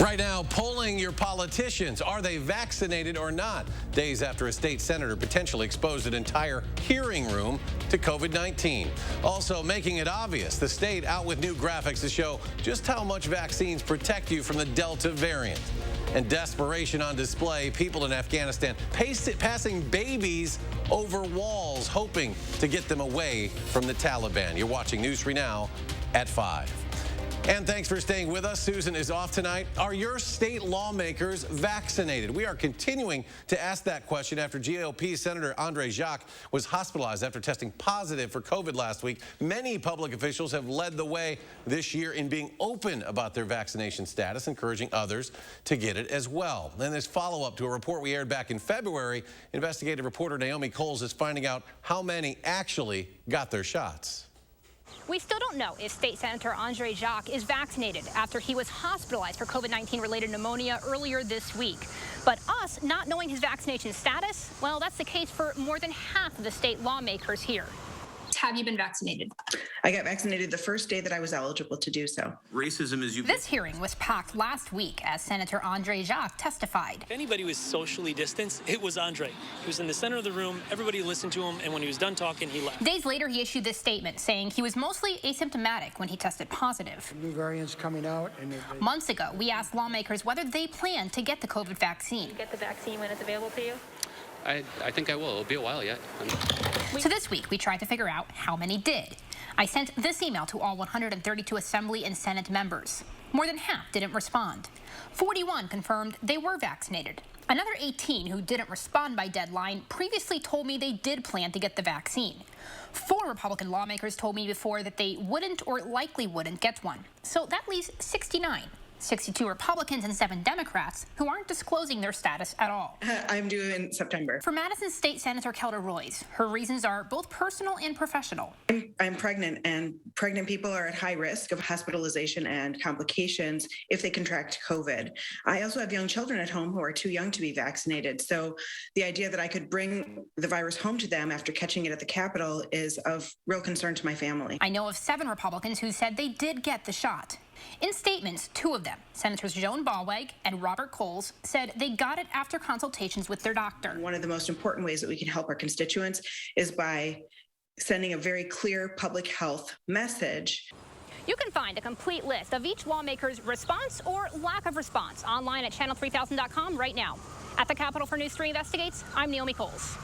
Right now, polling your politicians. Are they vaccinated or not? Days after a state senator potentially exposed an entire hearing room to COVID-19. Also making it obvious, the state out with new graphics to show just how much vaccines protect you from the Delta variant. And desperation on display, people in Afghanistan passing babies over walls, hoping to get them away from the Taliban. You're watching News 3 Now at 5. And thanks for staying with us. Susan is off tonight. Are your state lawmakers vaccinated? We are continuing to ask that question after GOP Senator Andre Jacques was hospitalized after testing positive for COVID last week. Many public officials have led the way this year in being open about their vaccination status, encouraging others to get it as well. Then there's follow-up to a report we aired back in February. Investigative reporter Naomi Coles is finding out how many actually got their shots. We still don't know if State Senator Andre Jacques is vaccinated after he was hospitalized for COVID-19 related pneumonia earlier this week. But us not knowing his vaccination status, well, that's the case for more than half of the state lawmakers here. Have you been vaccinated? I got vaccinated the first day that I was eligible to do so. Racism is you. This hearing was packed last week as Senator Andre Jacques testified. If anybody was socially distanced, it was Andre. He was in the center of the room, everybody listened to him, and when he was done talking, he left. Days later, he issued this statement saying he was mostly asymptomatic when he tested positive. New variants coming out. Months ago, we asked lawmakers whether they plan to get the COVID vaccine. Get the vaccine when it's available to you? I think I will. It'll be a while yet. So this week, we tried to figure out how many did. I sent this email to all 132 Assembly and Senate members. More than half didn't respond. 41 confirmed they were vaccinated. Another 18 who didn't respond by deadline previously told me they did plan to get the vaccine. 4 Republican lawmakers told me before that they wouldn't or likely wouldn't get one. So that leaves 69. 62 Republicans and 7 Democrats who aren't disclosing their status at all. I'm due in September. For Madison State Senator Kelda Royce, her reasons are both personal and professional. I'm pregnant, and pregnant people are at high risk of hospitalization and complications if they contract COVID. I also have young children at home who are too young to be vaccinated. So the idea that I could bring the virus home to them after catching it at the Capitol is of real concern to my family. I know of 7 Republicans who said they did get the shot. In statements, 2 of them, Senators Joan Ballweg and Robert Coles, said they got it after consultations with their doctor. One of the most important ways that we can help our constituents is by sending a very clear public health message. You can find a complete list of each lawmaker's response or lack of response online at channel3000.com right now. At the Capitol for News 3 Investigates, I'm Naomi Coles.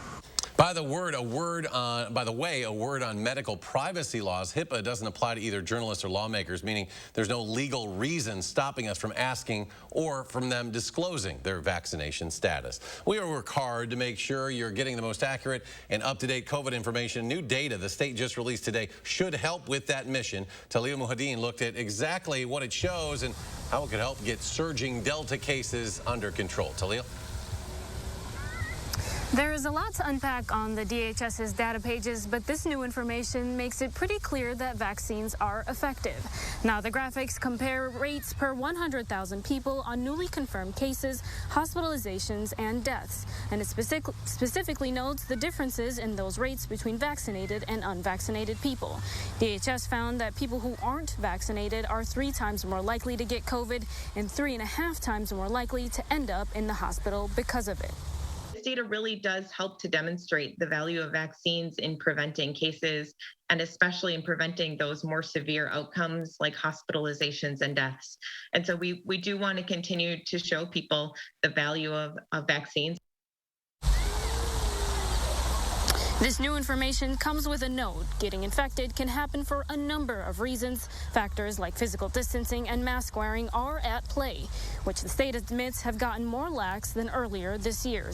By the way, a word on medical privacy laws. HIPAA doesn't apply to either journalists or lawmakers, meaning there's no legal reason stopping us from asking or from them disclosing their vaccination status. We work hard to make sure you're getting the most accurate and up-to-date COVID information. New data the state just released today should help with that mission. Talia Muhaddin looked at exactly what it shows and how it could help get surging Delta cases under control. Talia? There is a lot to unpack on the DHS's data pages, but this new information makes it pretty clear that vaccines are effective. Now, the graphics compare rates per 100,000 people on newly confirmed cases, hospitalizations, and deaths. And it specifically notes the differences in those rates between vaccinated and unvaccinated people. DHS found that people who aren't vaccinated are 3 times more likely to get COVID and 3.5 times more likely to end up in the hospital because of it. This data really does help to demonstrate the value of vaccines in preventing cases, and especially in preventing those more severe outcomes like hospitalizations and deaths. And so we do want to continue to show people the value of vaccines. This new information comes with a note. Getting infected can happen for a number of reasons. Factors like physical distancing and mask wearing are at play, which the state admits have gotten more lax than earlier this year.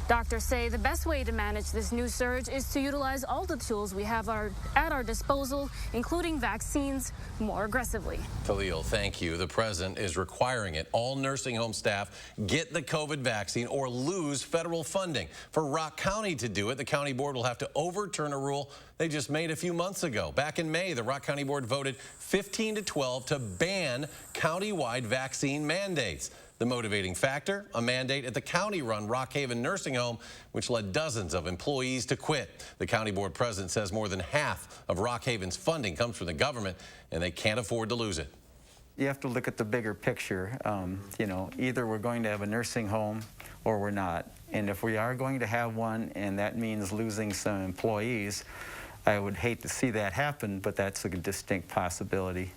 Doctors say the best way to manage this new surge is to utilize all the tools we have at our disposal, including vaccines, more aggressively. Khalil, thank you. The president is requiring it. All nursing home staff get the COVID vaccine or lose federal funding. For Rock County to do it, the county board will have to overturn a rule they just made a few months ago. Back in May, the Rock County board voted 15-12 to ban countywide vaccine mandates. The motivating factor, a mandate at the county-run Rock Haven nursing home, which led dozens of employees to quit. The county board president says more than half of Rock Haven's funding comes from the government, and they can't afford to lose it. You have to look at the bigger picture. You know, either we're going to have a nursing home or we're not. And if we are going to have one, and that means losing some employees, I would hate to see that happen, but that's a distinct possibility.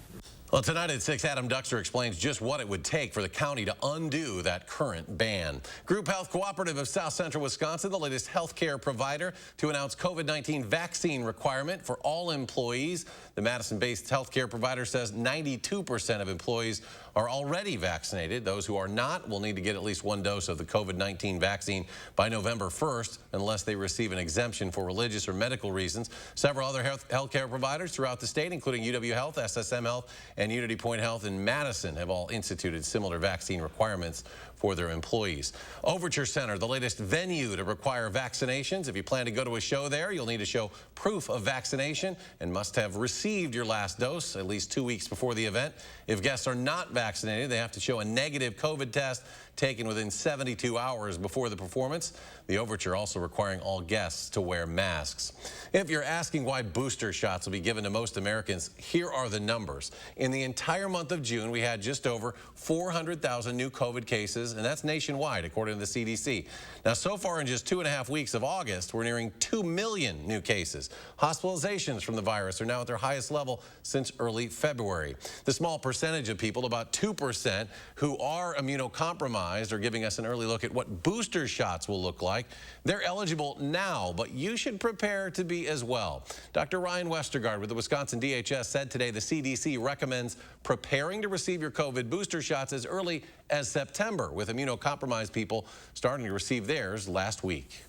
Well, tonight at 6, Adam Duxter explains just what it would take for the county to undo that current ban. Group Health Cooperative of South Central Wisconsin, the latest health care provider to announce COVID-19 vaccine requirement for all employees. The Madison-based health care provider says 92% of employees are already vaccinated. Those who are not will need to get at least one dose of the COVID-19 vaccine by November 1st, unless they receive an exemption for religious or medical reasons. Several other health care providers throughout the state, including UW Health, SSM Health, and Unity Point Health in Madison, have all instituted similar vaccine requirements for their employees. Overture Center, the latest venue to require vaccinations. If you plan to go to a show there, you'll need to show proof of vaccination and must have received your last dose at least 2 weeks before the event. If guests are not vaccinated, they have to show a negative COVID test taken within 72 hours before the performance. The Overture also requiring all guests to wear masks. If you're asking why booster shots will be given to most Americans, here are the numbers. In the entire month of June, we had just over 400,000 new COVID cases, and that's nationwide, according to the CDC. Now, so far in just 2.5 weeks of August, we're nearing 2 million new cases. Hospitalizations from the virus are now at their highest level since early February. The small percentage of people, about 2%, who are immunocompromised, are giving us an early look at what booster shots will look like. They're eligible now, but you should prepare to be as well. Dr. Ryan Westergaard with the Wisconsin DHS said today the CDC recommends preparing to receive your COVID booster shots as early as September, with immunocompromised people starting to receive theirs last week.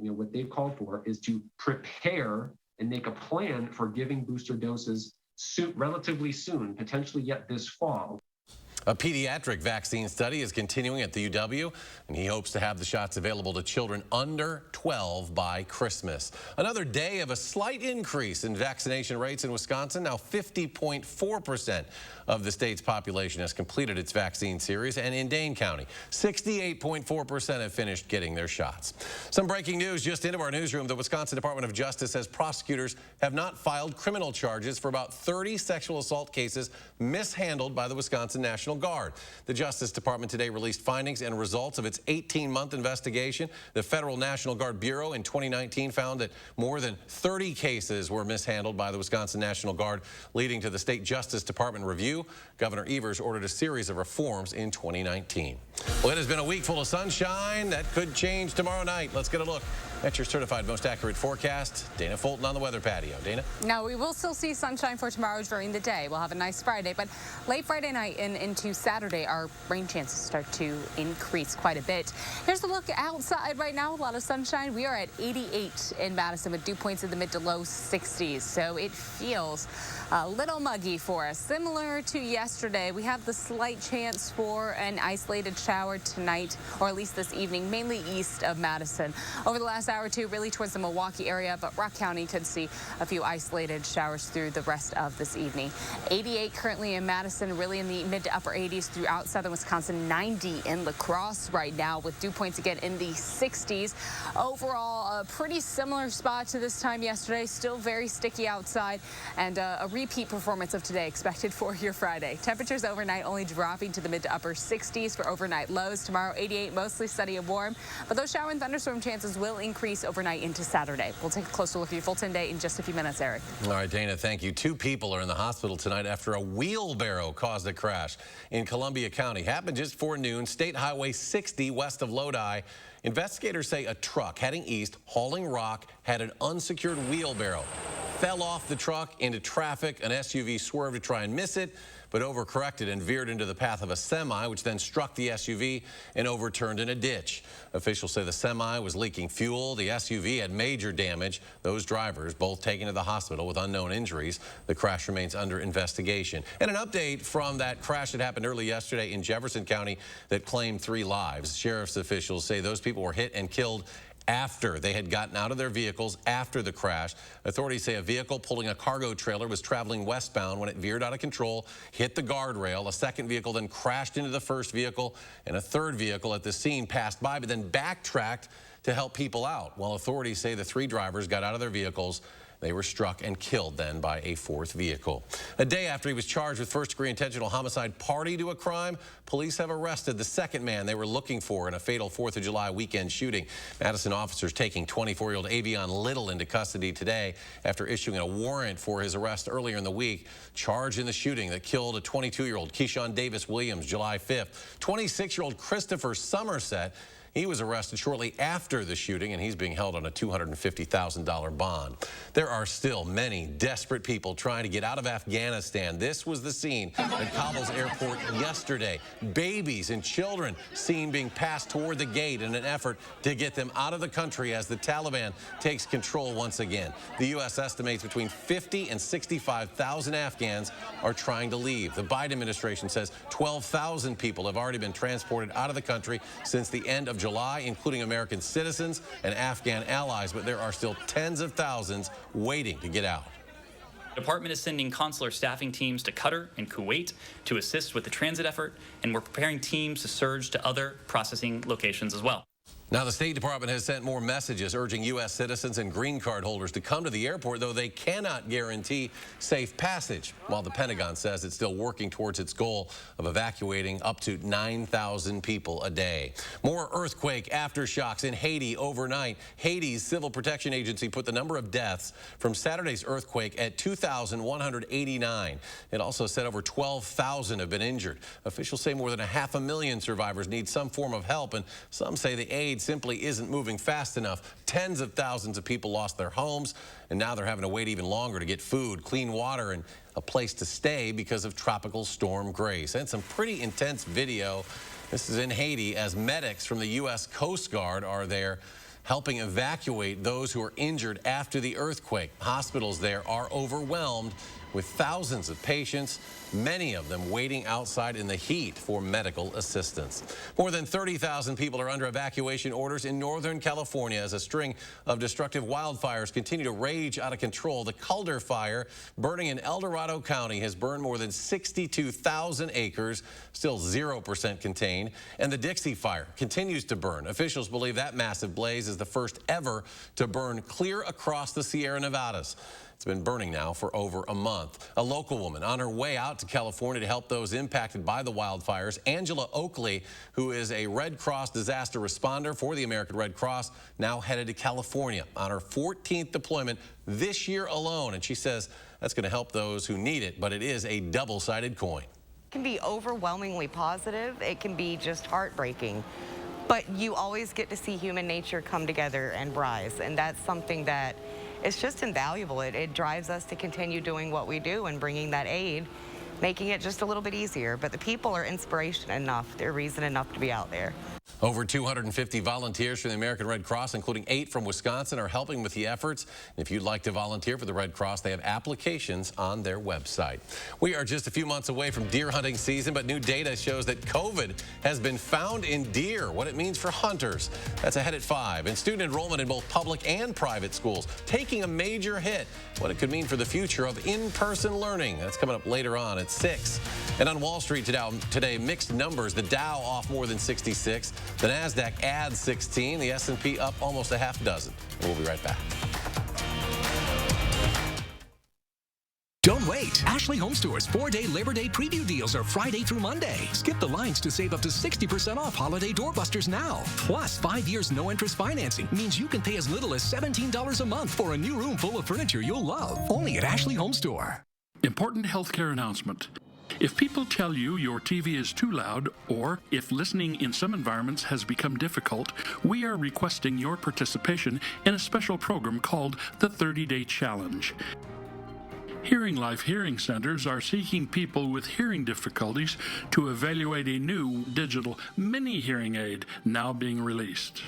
You know, what they've called for is to prepare and make a plan for giving booster doses soon, relatively soon, potentially yet this fall. A pediatric vaccine study is continuing at the UW, and he hopes to have the shots available to children under 12 by Christmas. Another day of a slight increase in vaccination rates in Wisconsin. Now 50.4% of the state's population has completed its vaccine series, and in Dane County, 68.4% have finished getting their shots. Some breaking news just into our newsroom. The Wisconsin Department of Justice says prosecutors have not filed criminal charges for about 30 sexual assault cases mishandled by the Wisconsin National Guard. The Justice Department today released findings and results of its 18-month investigation. The Federal National Guard Bureau in 2019 found that more than 30 cases were mishandled by the Wisconsin National Guard, leading to the state Justice Department review. Governor Evers ordered a series of reforms in 2019. Well, it has been a week full of sunshine. That could change tomorrow night. Let's get a look at your certified most accurate forecast. Dana Fulton on the weather patio. Dana? Now, we will still see sunshine for tomorrow during the day. We'll have a nice Friday, but late Friday night and into Saturday, our rain chances start to increase quite a bit. Here's a look outside right now. A lot of sunshine. We are at 88 in Madison with dew points in the mid to low 60s, so it feels a little muggy for us. Similar to yesterday, we have the slight chance for an isolated shower tonight, or at least this evening, mainly east of Madison. Over the last hour or two, really towards the Milwaukee area, but Rock County could see a few isolated showers through the rest of this evening. 88 currently in Madison, really in the mid to upper 80s throughout southern Wisconsin. 90 in La Crosse right now with dew points again in the 60s. Overall, a pretty similar spot to this time yesterday. Still very sticky outside, and a repeat performance of today expected for your Friday. Temperatures overnight only dropping to the mid to upper 60s for overnight lows. Tomorrow, 88, mostly sunny and warm, but those shower and thunderstorm chances will increase overnight into Saturday. We'll take a closer look at your Fulton day in just a few minutes, Eric. All right, Dana, thank you. 2 people are in the hospital tonight after a wheelbarrow caused a crash in Columbia County. Happened just before noon, State Highway 60 west of Lodi. Investigators say a truck heading east, hauling rock, had an unsecured wheelbarrow. Fell off the truck into traffic. An SUV swerved to try and miss it, but overcorrected and veered into the path of a semi, which then struck the SUV and overturned in a ditch. Officials say the semi was leaking fuel. The SUV had major damage. Those drivers both taken to the hospital with unknown injuries. The crash remains under investigation. And an update from that crash that happened early yesterday in Jefferson County that claimed 3 lives. Sheriff's officials say those people were hit and killed after they had gotten out of their vehicles after the crash. Authorities say a vehicle pulling a cargo trailer was traveling westbound when it veered out of control, hit the guardrail. A second vehicle then crashed into the first vehicle, and a third vehicle at the scene passed by but then backtracked to help people out. While authorities say the 3 drivers got out of their vehicles They were struck and killed then by a fourth vehicle. A day after he was charged with first-degree intentional homicide party to a crime, police have arrested the second man they were looking for in a fatal 4th of July weekend shooting. Madison officers taking 24-year-old Avion Little into custody today after issuing a warrant for his arrest earlier in the week, charged in the shooting that killed a 22-year-old Keyshawn Davis Williams July 5th. 26-year-old Christopher Somerset, he was arrested shortly after the shooting, and he's being held on a $250,000 bond. There are still many desperate people trying to get out of Afghanistan. This was the scene at Kabul's airport yesterday. Babies and children seen being passed toward the gate in an effort to get them out of the country as the Taliban takes control once again. The U.S. estimates between 50 and 65,000 Afghans are trying to leave. The Biden administration says 12,000 people have already been transported out of the country since the end of July, including American citizens and Afghan allies, but there are still tens of thousands waiting to get out. The department is sending consular staffing teams to Qatar and Kuwait to assist with the transit effort, and we're preparing teams to surge to other processing locations as well. Now, the State Department has sent more messages urging U.S. citizens and green card holders to come to the airport, though they cannot guarantee safe passage, while the Pentagon says it's still working towards its goal of evacuating up to 9,000 people a day. More earthquake aftershocks in Haiti overnight. Haiti's Civil Protection Agency put the number of deaths from Saturday's earthquake at 2,189. It also said over 12,000 have been injured. Officials say more than 500,000 survivors need some form of help, and some say the aid simply isn't moving fast enough. Tens of thousands of people lost their homes, and now they're having to wait even longer to get food, clean water, and a place to stay because of Tropical Storm Grace. And some pretty intense video. This is in Haiti as medics from the U.S. Coast Guard are there helping evacuate those who are injured after the earthquake. Hospitals there are overwhelmed with thousands of patients, many of them waiting outside in the heat for medical assistance. More than 30,000 people are under evacuation orders in Northern California as a string of destructive wildfires continue to rage out of control. The Calder fire burning in El Dorado County has burned more than 62,000 acres, still 0% contained. And the Dixie fire continues to burn. Officials believe that massive blaze is the first ever to burn clear across the Sierra Nevadas. It's been burning now for over a month. A local woman on her way out to California to help those impacted by the wildfires, Angela Oakley, who is a Red Cross disaster responder for the American Red Cross, now headed to California on her 14th deployment this year alone. And she says that's going to help those who need it, but it is a double-sided coin. It can be overwhelmingly positive. It can be just heartbreaking. But you always get to see human nature come together and rise, and that's something that it's just invaluable. It drives us to continue doing what we do and bringing that aid, making it just a little bit easier. But the people are inspiration enough. They're reason enough to be out there. Over 250 volunteers from the American Red Cross, including 8 from Wisconsin, are helping with the efforts. If you'd like to volunteer for the Red Cross, they have applications on their website. We are just a few months away from deer hunting season, but new data shows that COVID has been found in deer, what it means for hunters. That's ahead at 5. And student enrollment in both public and private schools taking a major hit. What it could mean for the future of in-person learning. That's coming up later on at 6. And on Wall Street today, mixed numbers. The Dow off more than 66. The NASDAQ adds 16. The S&P up almost a half dozen. We'll be right back. Don't wait. Ashley Home Store's 4-day Labor Day preview deals are Friday through Monday. Skip the lines to save up to 60% off holiday doorbusters now. Plus, 5 years no-interest financing means you can pay as little as $17 a month for a new room full of furniture you'll love. Only at Ashley Home Store. Important healthcare announcement. If people tell you your TV is too loud, or if listening in some environments has become difficult, we are requesting your participation in a special program called the 30-Day Challenge. Hearing Life Hearing Centers are seeking people with hearing difficulties to evaluate a new digital mini hearing aid now being released.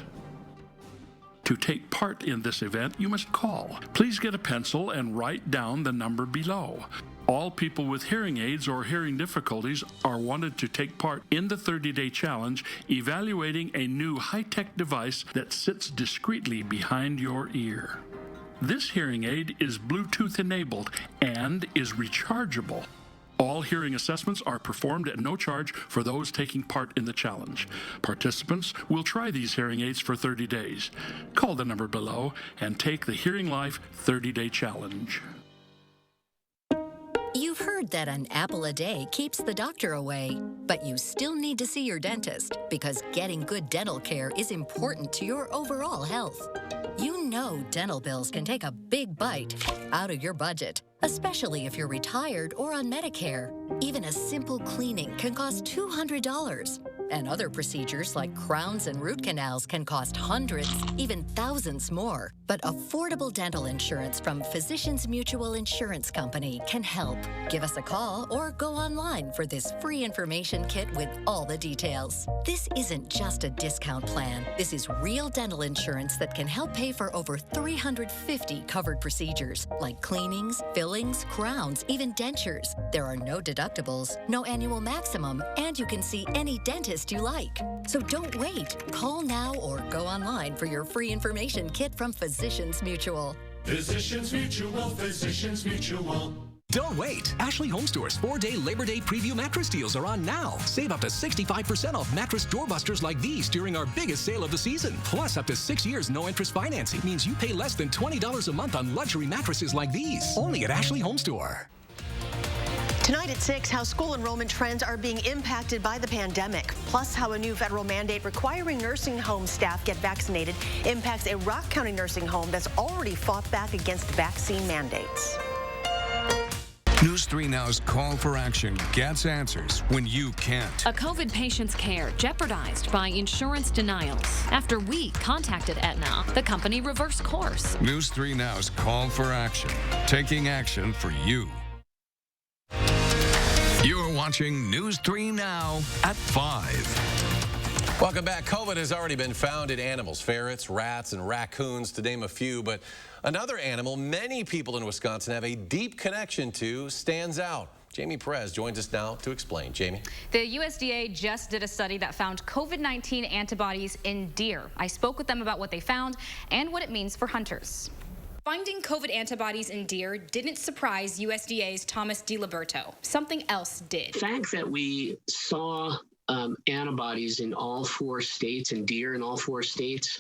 To take part in this event, you must call. Please get a pencil and write down the number below. All people with hearing aids or hearing difficulties are wanted to take part in the 30-Day Challenge, evaluating a new high-tech device that sits discreetly behind your ear. This hearing aid is Bluetooth enabled and is rechargeable. All hearing assessments are performed at no charge for those taking part in the challenge. Participants will try these hearing aids for 30 days. Call the number below and take the Hearing Life 30-Day Challenge. You've heard that an apple a day keeps the doctor away, but you still need to see your dentist because getting good dental care is important to your overall health. You know dental bills can take a big bite out of your budget, especially if you're retired or on Medicare. Even a simple cleaning can cost $200. And other procedures like crowns and root canals can cost hundreds, even thousands more. But affordable dental insurance from Physicians Mutual Insurance Company can help. Give us a call or go online for this free information kit with all the details. This isn't just a discount plan. This is real dental insurance that can help pay for over 350 covered procedures like cleanings, fillings, crowns, even dentures. There are no deductibles, no annual maximum, and you can see any dentist you like. So don't wait. Call now or go online for your free information kit from Physicians Mutual. Physicians Mutual, Physicians Mutual. Don't wait. Ashley Home Store's 4-day Labor Day preview mattress deals are on now. Save up to 65% off mattress doorbusters like these during our biggest sale of the season. Plus, up to 6 years no-interest financing means you pay less than $20 a month on luxury mattresses like these. Only at Ashley Home Store. Tonight at 6, how school enrollment trends are being impacted by the pandemic, plus how a new federal mandate requiring nursing home staff get vaccinated impacts a Rock County nursing home that's already fought back against vaccine mandates. News 3 Now's call for action gets answers when you can't. A COVID patient's care jeopardized by insurance denials. After we contacted Aetna, the company reversed course. News 3 Now's call for action, taking action for you. You're watching News 3 Now at 5. Welcome back. COVID has already been found in animals, ferrets, rats, and raccoons, to name a few. But another animal many people in Wisconsin have a deep connection to stands out. Jamie Perez joins us now to explain. Jamie. The USDA just did a study that found COVID-19 antibodies in deer. I spoke with them about what they found and what it means for hunters. Finding COVID antibodies in deer didn't surprise USDA's Thomas DiLiberto. Something else did. The fact that we saw antibodies in all 4 states and deer in all 4 states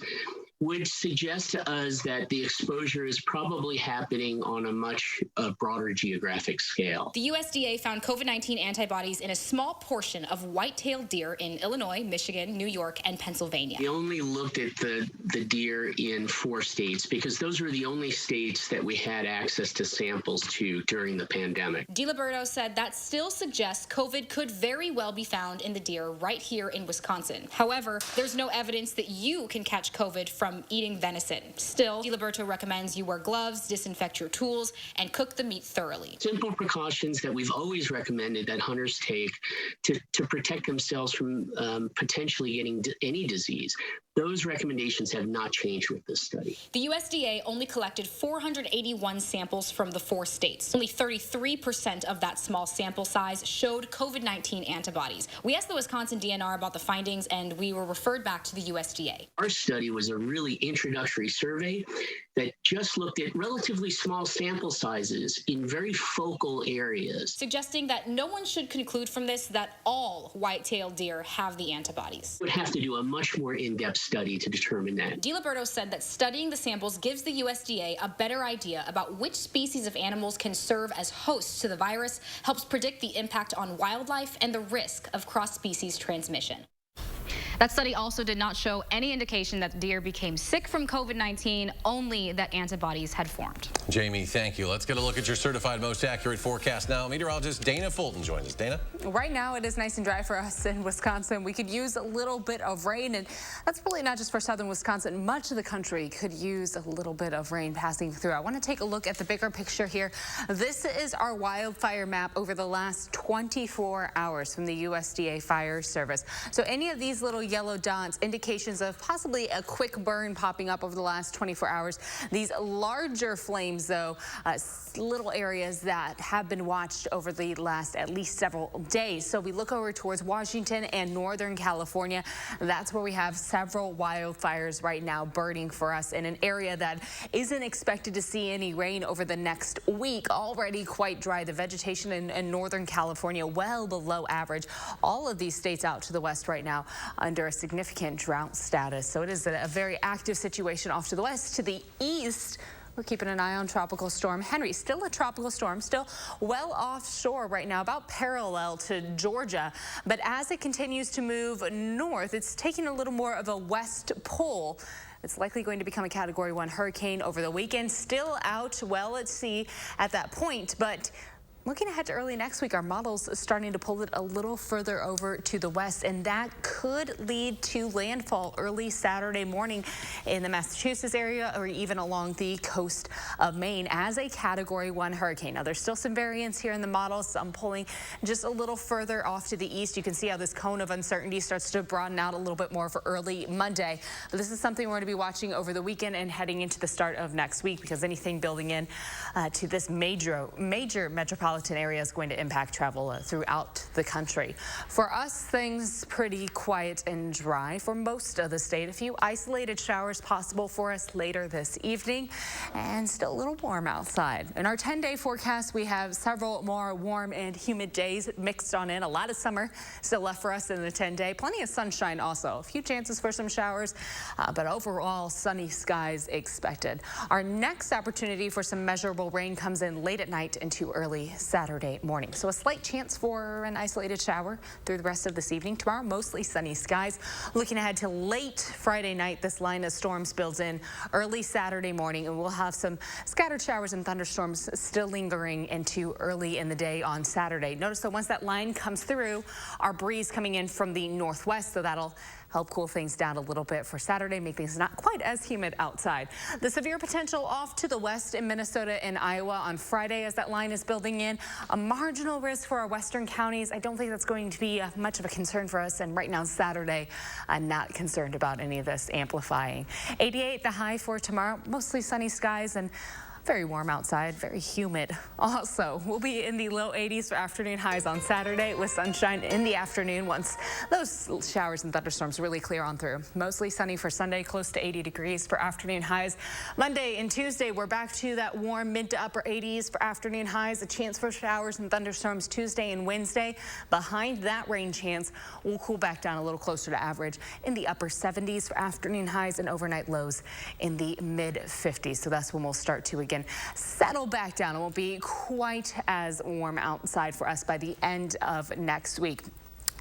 would suggest to us that the exposure is probably happening on a much broader geographic scale. The USDA found COVID-19 antibodies in a small portion of white-tailed deer in Illinois, Michigan, New York, and Pennsylvania. We only looked at the deer in 4 states because those were the only states that we had access to samples to during the pandemic. DiLiberto said that still suggests COVID could very well be found in the deer right here in Wisconsin. However, there's no evidence that you can catch COVID from eating venison. Still, DiLiberto recommends you wear gloves, disinfect your tools, and cook the meat thoroughly. Simple precautions that we've always recommended that hunters take to protect themselves from potentially getting any disease. Those recommendations have not changed with this study. The USDA only collected 481 samples from the 4 states. Only 33% of that small sample size showed COVID-19 antibodies. We asked the Wisconsin DNR about the findings, and we were referred back to the USDA. Our study was a really introductory survey that just looked at relatively small sample sizes in very focal areas, suggesting that no one should conclude from this that all white-tailed deer have the antibodies. Would have to do a much more in-depth study to determine that. DiLiberto said that studying the samples gives the USDA a better idea about which species of animals can serve as hosts to the virus, helps predict the impact on wildlife and the risk of cross-species transmission. That study also did not show any indication that the deer became sick from COVID-19, only that antibodies had formed. Jamie, thank you. Let's get a look at your certified most accurate forecast now. Meteorologist Dana Fulton joins us. Dana? Right now, it is nice and dry for us in Wisconsin. We could use a little bit of rain, and that's really not just for southern Wisconsin. Much of the country could use a little bit of rain passing through. I want to take a look at the bigger picture here. This is our wildfire map over the last 24 hours from the USDA Fire Service. So any of these little yellow dots, indications of possibly a quick burn popping up over the last 24 hours. These larger flames, though, little areas that have been watched over the last at least several days. So we look over towards Washington and Northern California. That's where we have several wildfires right now burning for us in an area that isn't expected to see any rain over the next week. Already quite dry. The vegetation in Northern California well below average. All of these states out to the west right now under a significant drought status. So it is a very active situation off to the west. To the east, we're keeping an eye on Tropical Storm Henry. Still a tropical storm, still well offshore right now, about parallel to Georgia. But as it continues to move north, it's taking a little more of a west pull. It's likely going to become a Category 1 hurricane over the weekend. Still out well at sea at that point, but looking ahead to early next week, our model's starting to pull it a little further over to the west, and that could lead to landfall early Saturday morning in the Massachusetts area or even along the coast of Maine as a Category 1 hurricane. Now, there's still some variance here in the model, some pulling just a little further off to the east. You can see how this cone of uncertainty starts to broaden out a little bit more for early Monday. But this is something we're going to be watching over the weekend and heading into the start of next week, because anything building in to this major metropolitan area is going to impact travel throughout the country. For us, things pretty quiet and dry for most of the state. A few isolated showers possible for us later this evening, and still a little warm outside. In our 10-day forecast, we have several more warm and humid days mixed on in. A lot of summer still left for us in the 10-day. Plenty of sunshine also. A few chances for some showers, but overall sunny skies expected. Our next opportunity for some measurable rain comes in late at night into early Saturday morning. So a slight chance for an isolated shower through the rest of this evening. Tomorrow, mostly sunny skies. Looking ahead to late Friday night, this line of storms builds in early Saturday morning, and we'll have some scattered showers and thunderstorms still lingering into early in the day on Saturday. Notice that once that line comes through, our breeze coming in from the northwest, so that'll help cool things down a little bit for Saturday, make things not quite as humid outside. The severe potential off to the west in Minnesota and Iowa on Friday as that line is building in. A marginal risk for our western counties. I don't think that's going to be much of a concern for us. And right now, Saturday, I'm not concerned about any of this amplifying. 88 the high for tomorrow. Mostly sunny skies and very warm outside, very humid. Also, we'll be in the low 80s for afternoon highs on Saturday with sunshine in the afternoon once those showers and thunderstorms really clear on through. Mostly sunny for Sunday, close to 80 degrees for afternoon highs. Monday and Tuesday, we're back to that warm mid to upper 80s for afternoon highs. A chance for showers and thunderstorms Tuesday and Wednesday. Behind that rain chance, we'll cool back down a little closer to average in the upper 70s for afternoon highs and overnight lows in the mid 50s. So that's when we'll start to again settle back down. It won't be quite as warm outside for us by the end of next week.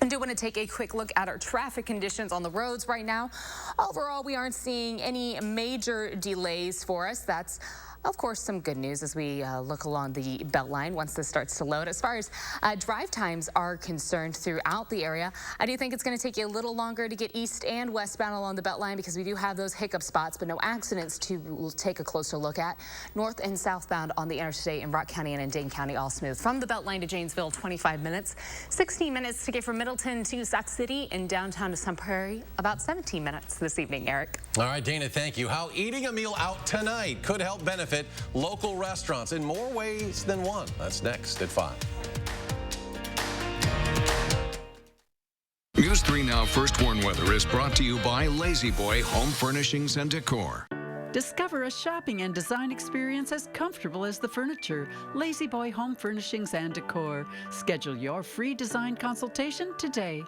I do want to take a quick look at our traffic conditions on the roads right now. Overall, we aren't seeing any major delays for us. That's of course, some good news as we look along the Beltline once this starts to load. As far as drive times are concerned throughout the area, I do think it's going to take you a little longer to get east and westbound along the Beltline because we do have those hiccup spots, but no accidents to take a closer look at. North and southbound on the interstate in Rock County and in Dane County, all smooth. From the Beltline to Janesville, 25 minutes. 16 minutes to get from Middleton to Sauk City and downtown to Sun Prairie. About 17 minutes this evening, Eric. All right, Dana, thank you. How eating a meal out tonight could help benefit local restaurants in more ways than one. That's next at 5. News 3 Now First Warn Weather is brought to you by Lazy Boy Home Furnishings and Decor. Discover a shopping and design experience as comfortable as the furniture. Lazy Boy Home Furnishings and Decor. Schedule your free design consultation today.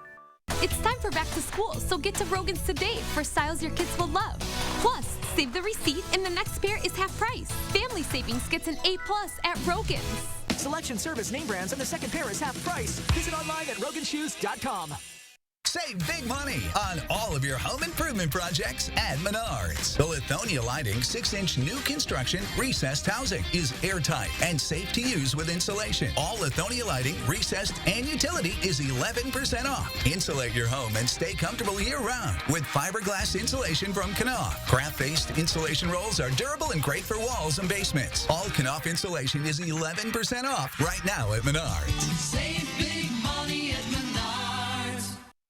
It's time for back to school, so get to Rogan's today for styles your kids will love. Plus, save the receipt and the next pair is half price. Family Savings gets an A+ at Rogan's. Selection, service, name brands, and the second pair is half price. Visit online at roganshoes.com. Save big money on all of your home improvement projects at Menards. The Lithonia Lighting 6-inch new construction recessed housing is airtight and safe to use with insulation. All Lithonia Lighting, recessed, and utility is 11% off. Insulate your home and stay comfortable year-round with fiberglass insulation from Knauf. Craft-based insulation rolls are durable and great for walls and basements. All Knauf insulation is 11% off right now at Menards. Save big money at Menards.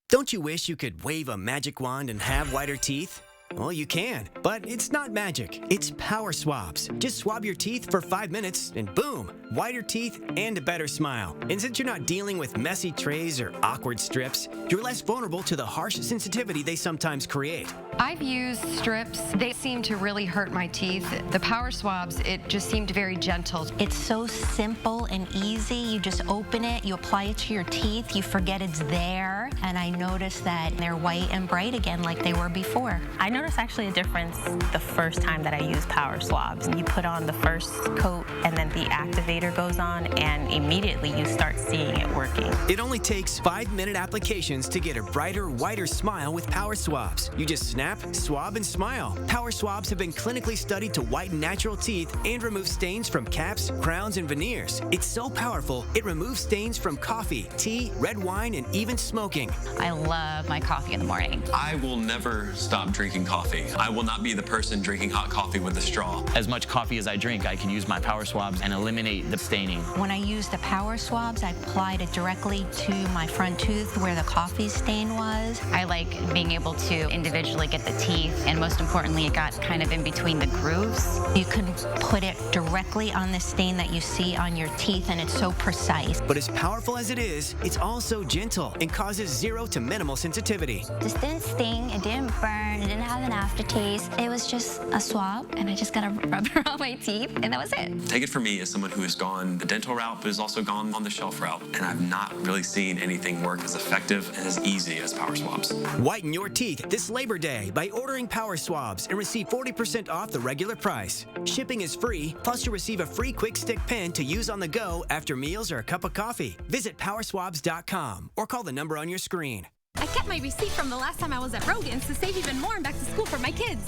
Don't you wish you could wave a magic wand and have whiter teeth? Well, you can, but it's not magic. It's power swabs. Just swab your teeth for 5 minutes and boom, whiter teeth and a better smile. And since you're not dealing with messy trays or awkward strips, you're less vulnerable to the harsh sensitivity they sometimes create. I've used strips. They seem to really hurt my teeth. The power swabs, it just seemed very gentle. It's so simple and easy. You just open it, you apply it to your teeth, you forget it's there, and I noticed that they're white and bright again like they were before. I noticed actually a difference the first time that I used power swabs. You put on the first coat and then the activator goes on and immediately you start seeing it working. It only takes 5-minute applications to get a brighter, whiter smile with power swabs. You just snap, swab, and smile. Power swabs have been clinically studied to whiten natural teeth and remove stains from caps, crowns, and veneers. It's so powerful, it removes stains from coffee, tea, red wine, and even smoking. I love my coffee in the morning. I will never stop drinking coffee. I will not be the person drinking hot coffee with a straw. As much coffee as I drink, I can use my power swabs and eliminate the staining. When I use the power swabs, I applied it directly to my front tooth where the coffee stain was. I like being able to individually get the teeth, and most importantly, it got kind of in between the grooves. You can put it directly on the stain that you see on your teeth, and it's so precise. But as powerful as it is, it's also gentle and causes 0 to minimal sensitivity. This didn't sting, it didn't burn, it didn't have an aftertaste. It was just a swab, and I just got a rubber on my teeth, and that was it. Take it from me as someone who has gone the dental route, but has also gone on the shelf route, and I've not really seen anything work as effective and as easy as power swabs. Whiten your teeth this Labor Day by ordering power swabs and receive 40% off the regular price. Shipping is free, plus you'll receive a free quick stick pen to use on the go after meals or a cup of coffee. Visit powerswabs.com or call the number on your screen. I kept my receipt from the last time I was at Rogan's to save even more in back to school for my kids.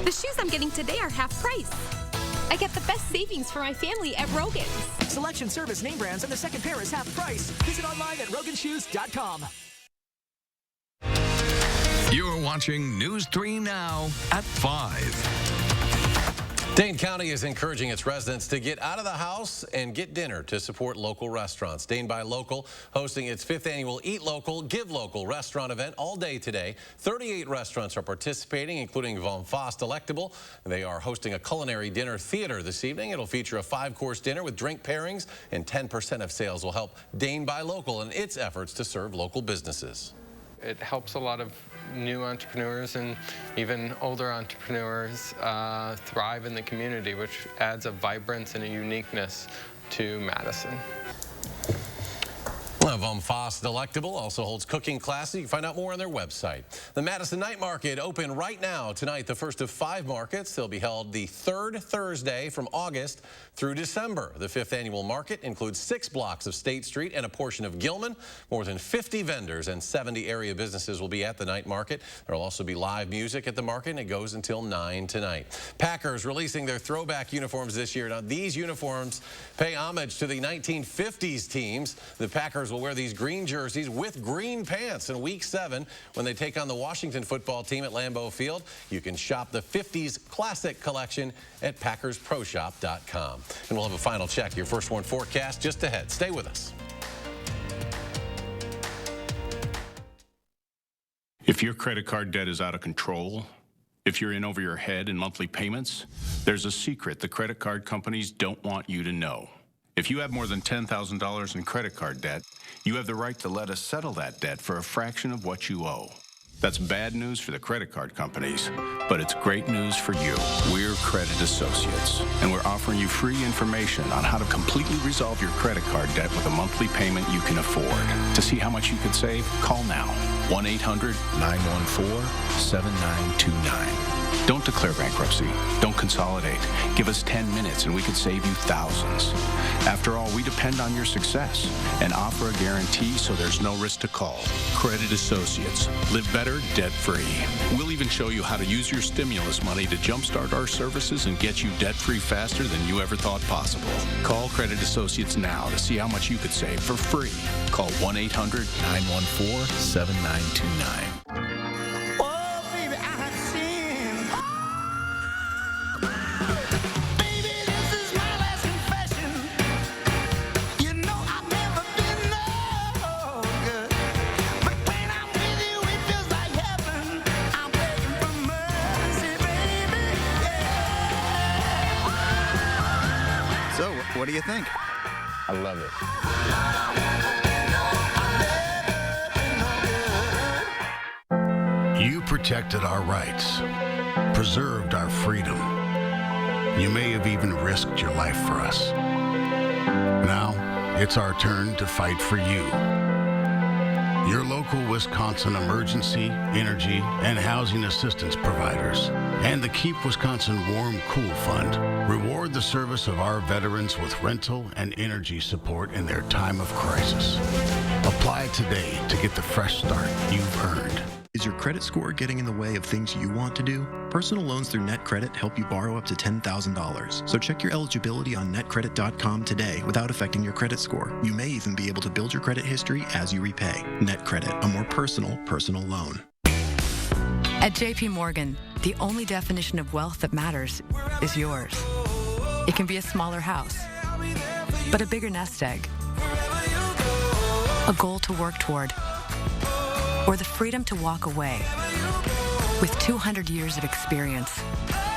The shoes I'm getting today are half price. I get the best savings for my family at Rogan's. Selection, service, name brands, and the second pair is half price. Visit online at roganshoes.com. You're watching News 3 Now at 5. Dane County is encouraging its residents to get out of the house and get dinner to support local restaurants. Dane by Local hosting its 5th annual Eat Local, Give Local restaurant event all day today. 38 restaurants are participating, including Von Foss Delectable. They are hosting a culinary dinner theater this evening. It'll feature a 5-course dinner with drink pairings, and 10% of sales will help Dane by Local in its efforts to serve local businesses. It helps a lot of new entrepreneurs and even older entrepreneurs thrive in the community, which adds a vibrance and a uniqueness to Madison. Von Foss Delectable also holds cooking classes. You can find out more on their website. The Madison Night Market open right now tonight, the first of 5 markets. They'll be held the 3rd Thursday from August through December. The 5th annual market includes 6 blocks of State Street and a portion of Gilman. More than 50 vendors and 70 area businesses will be at the night market. There will also be live music at the market, and it goes until 9 tonight. Packers releasing their throwback uniforms this year. Now, these uniforms pay homage to the 1950s teams. The Packers will wear these green jerseys with green pants in Week 7 when they take on the Washington football team at Lambeau Field. You can shop the 50s Classic Collection at PackersProShop.com. And we'll have a final check. Your First One forecast just ahead. Stay with us. If your credit card debt is out of control, if you're in over your head in monthly payments, there's a secret the credit card companies don't want you to know. If you have more than $10,000 in credit card debt, you have the right to let us settle that debt for a fraction of what you owe. That's bad news for the credit card companies, but it's great news for you. We're Credit Associates, and we're offering you free information on how to completely resolve your credit card debt with a monthly payment you can afford. To see how much you could save, call now. 1-800-914-7929. Don't declare bankruptcy. Don't consolidate. Give us 10 minutes and we could save you thousands. After all, we depend on your success and offer a guarantee so there's no risk to call. Credit Associates. Live better, debt-free. We'll even show you how to use your stimulus money to jumpstart our services and get you debt-free faster than you ever thought possible. Call Credit Associates now to see how much you could save for free. Call 1-800-914-7929. What do you think? I love it. You protected our rights, preserved our freedom. You may have even risked your life for us. Now, it's our turn to fight for you. Your local Wisconsin emergency, energy, and housing assistance providers, and the Keep Wisconsin Warm Cool Fund reward the service of our veterans with rental and energy support in their time of crisis. Apply today to get the fresh start you've earned. Is your credit score getting in the way of things you want to do? Personal loans through NetCredit help you borrow up to $10,000. So check your eligibility on netcredit.com today without affecting your credit score. You may even be able to build your credit history as you repay. NetCredit, a more personal loan. At JP Morgan, the only definition of wealth that matters is yours. It can be a smaller house, but a bigger nest egg, a goal to work toward, or the freedom to walk away. With 200 years of experience,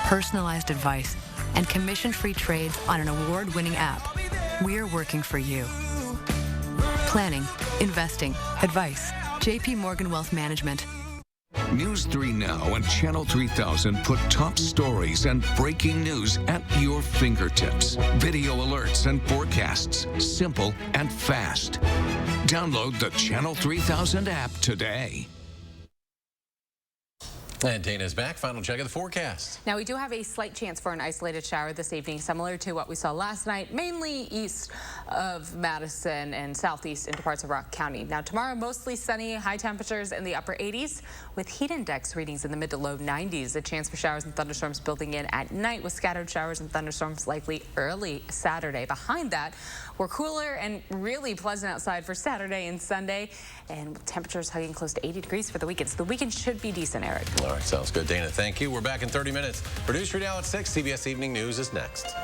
personalized advice, and commission-free trades on an award-winning app, we're working for you. Planning, investing, advice. JP Morgan Wealth Management. News 3 Now and Channel 3000 put top stories and breaking news at your fingertips. Video alerts and forecasts, simple and fast. Download the Channel 3000 app today. And Dana's back. Final check of the forecast. Now, we do have a slight chance for an isolated shower this evening, similar to what we saw last night, mainly east of Madison and southeast into parts of Rock County. Now, tomorrow, mostly sunny, high temperatures in the upper 80s, with heat index readings in the mid to low 90s. A chance for showers and thunderstorms building in at night, with scattered showers and thunderstorms likely early Saturday. Behind that, we're cooler and really pleasant outside for Saturday and Sunday, and temperatures hugging close to 80 degrees for the weekend. So the weekend should be decent, Eric. All right, sounds good. Dana, thank you. We're back in 30 minutes. Producer now at 6. CBS Evening News is next.